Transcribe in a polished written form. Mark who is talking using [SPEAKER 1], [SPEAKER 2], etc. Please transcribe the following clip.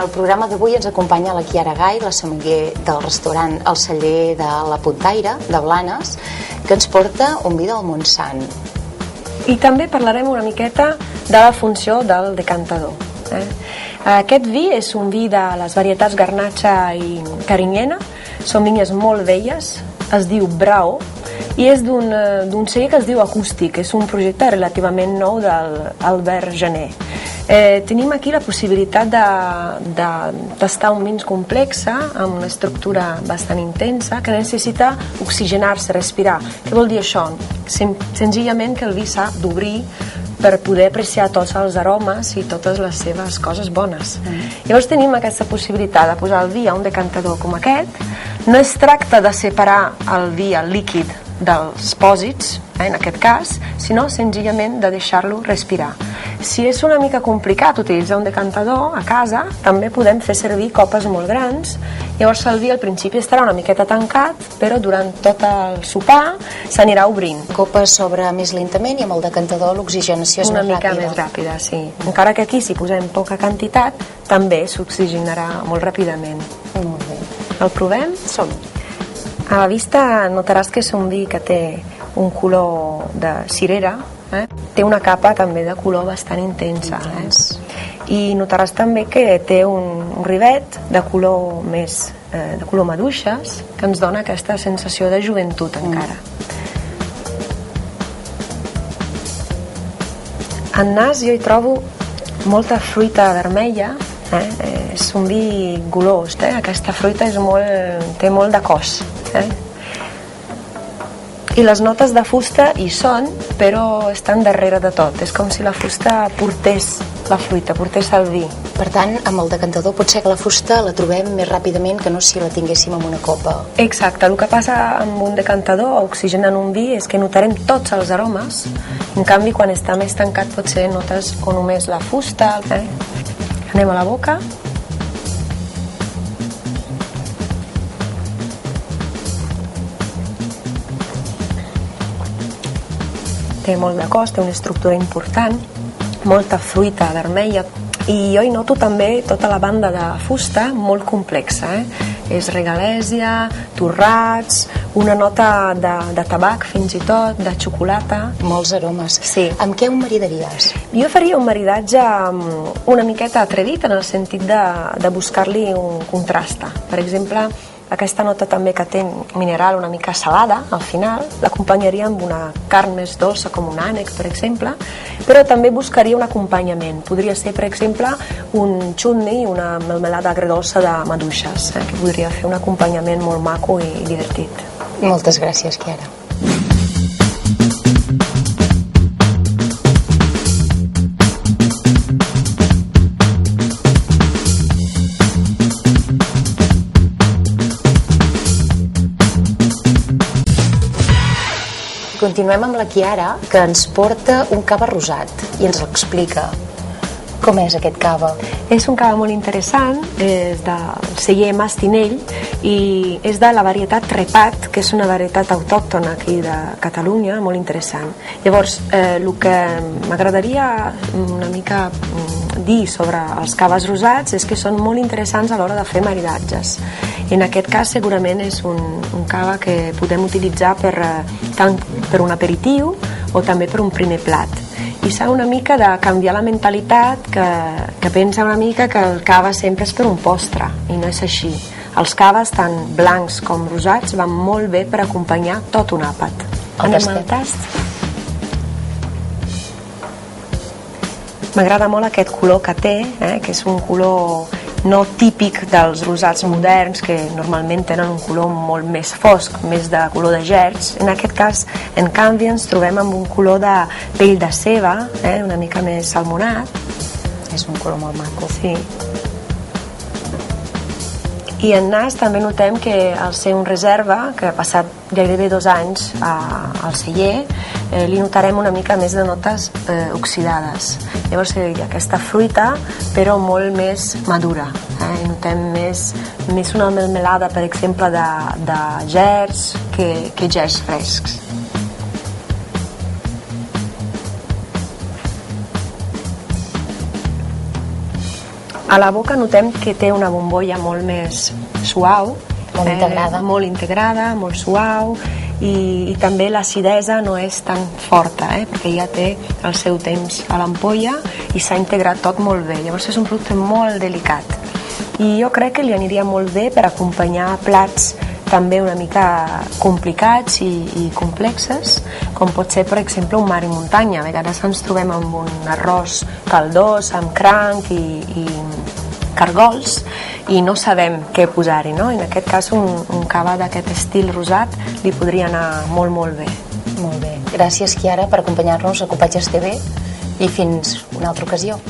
[SPEAKER 1] el programa d'avui ens acompanya la Chiara Gai, la sommelier del restaurant El Celler de la Puntaire, de Blanes, que ens porta un vi del Montsant.
[SPEAKER 2] I també parlarem una miqueta de la funció del decantador. Aquest vi és un vi de les varietats Garnatxa i Carinyena, són vinyes molt velles, es diu Brao, i és d'un celler que es diu Acústic, és un projecte relativament nou d'Albert Gené. Tenim aquí la possibilitat de tastar un vins complexa, amb una estructura bastant intensa, que necessita oxigenar-se, respirar. Què vol dir això? Senzillament que el vi s'ha d'obrir per poder apreciar tots els aromes i totes les seves coses bones. Llavors tenim aquesta possibilitat de posar el vi a un decantador com aquest. No es tracta de separar el vi, el líquid, dels pòsits, en aquest cas, sinó senzillament de deixar-lo respirar. Si és una mica complicat utilitzar un decantador a casa, també podem fer servir copes molt grans. Llavors el vi al principi estarà una miqueta tancat, però durant tot el sopar s'anirà obrint.
[SPEAKER 1] Copa s'obre més lentament i amb el decantador l'oxigenació és
[SPEAKER 2] una
[SPEAKER 1] més ràpida.
[SPEAKER 2] Una mica més ràpida, sí. Encara que aquí, si posem poca quantitat, també s'oxigenarà molt ràpidament.
[SPEAKER 1] Molt bé.
[SPEAKER 2] El provem?
[SPEAKER 1] Som-hi.
[SPEAKER 2] A la vista notaràs que és un vi que té un color de cirera, té una capa també de color bastant intensa. I notaràs també que té un rivet de color més de color maduixes, que ens dona aquesta sensació de joventut encara. En nas jo hi trobo molta fruita vermella, és un vi golós, aquesta fruita té molt de cos. I les notes de fusta hi són, però estan darrere de tot. És com si la fusta portés la fruita, portés el vi.
[SPEAKER 1] Per tant, amb el decantador potser que la fusta la trobem més ràpidament que no si la tinguéssim en una copa.
[SPEAKER 2] Exacte, el que passa amb un decantador oxigenant un vi és que notarem tots els aromes. En canvi, quan està més tancat potser notes o només la fusta. Anem a la boca. Té molt de cos, té una estructura important, molta fruita vermella, i jo hi noto també tota la banda de fusta molt complexa. És regalèsia, torrats, una nota de tabac fins i tot, de xocolata.
[SPEAKER 1] Molts aromes.
[SPEAKER 2] Sí.
[SPEAKER 1] Amb què ho maridaries?
[SPEAKER 2] Jo faria un maridatge una miqueta atrevit en el sentit de buscar-li un contrast. Per exemple, aquesta nota també que té mineral una mica salada, al final, l'acompanyaria amb una carn més dolça, com un ànec, per exemple, però també buscaria un acompanyament. Podria ser, per exemple, un chutney, una melmelada agredolça de maduixes, que podria fer un acompanyament molt maco i divertit.
[SPEAKER 1] Moltes gràcies, Chiara. Continuem amb la Chiara, que ens porta un cava rosat i ens l'explica. Com és aquest cava?
[SPEAKER 2] És un cava molt interessant, és del celler Mas Tinell i és de la varietat Trepat, que és una varietat autòctona aquí de Catalunya, molt interessant. Llavors, el que m'agradaria una mica dir sobre els caves rosats és que són molt interessants a l'hora de fer maridatges. En aquest cas segurament és un cava que podem utilitzar tant per un aperitiu o també per un primer plat. I s'ha una mica de canviar la mentalitat que pensa una mica que el cava sempre és per un postre, i no és així. Els caves, tant blancs com rosats, van molt bé per acompanyar tot un àpat. Anem al tast. M'agrada molt aquest color que té, que és un color no típic dels rosats moderns, que normalment tenen un color molt més fosc, més de color de gerds. En aquest cas, en canvi, ens trobem amb un color de pell de ceba, una mica més salmonat.
[SPEAKER 1] És un color molt maco.
[SPEAKER 2] Sí. I en nas també notem que al ser un reserva, que ha passat gairebé 2 anys al celler, li notarem una mica més de notes oxidades. Llavors seria aquesta fruita, però molt més madura. I notem més una melmelada, per exemple, de gerds que gerds frescs. A la boca notem que té una bombolla molt més suau, molt integrada, molt suau, i també l'acidesa no és tan forta, perquè ja té el seu temps a l'ampolla i s'ha integrat tot molt bé. Llavors és un producte molt delicat i jo crec que li aniria molt bé per acompanyar plats també una mica complicats i complexes, com pot ser, per exemple, un mar i muntanya. A vegades ens trobem amb un arròs caldós, amb cranc i cargols, i no sabem què posar-hi, no? En aquest cas un cava d'aquest estil rosat li podria anar molt, molt bé.
[SPEAKER 1] Molt bé. Gràcies, Chiara, per acompanyar-nos a Cupatges TV i fins una altra ocasió.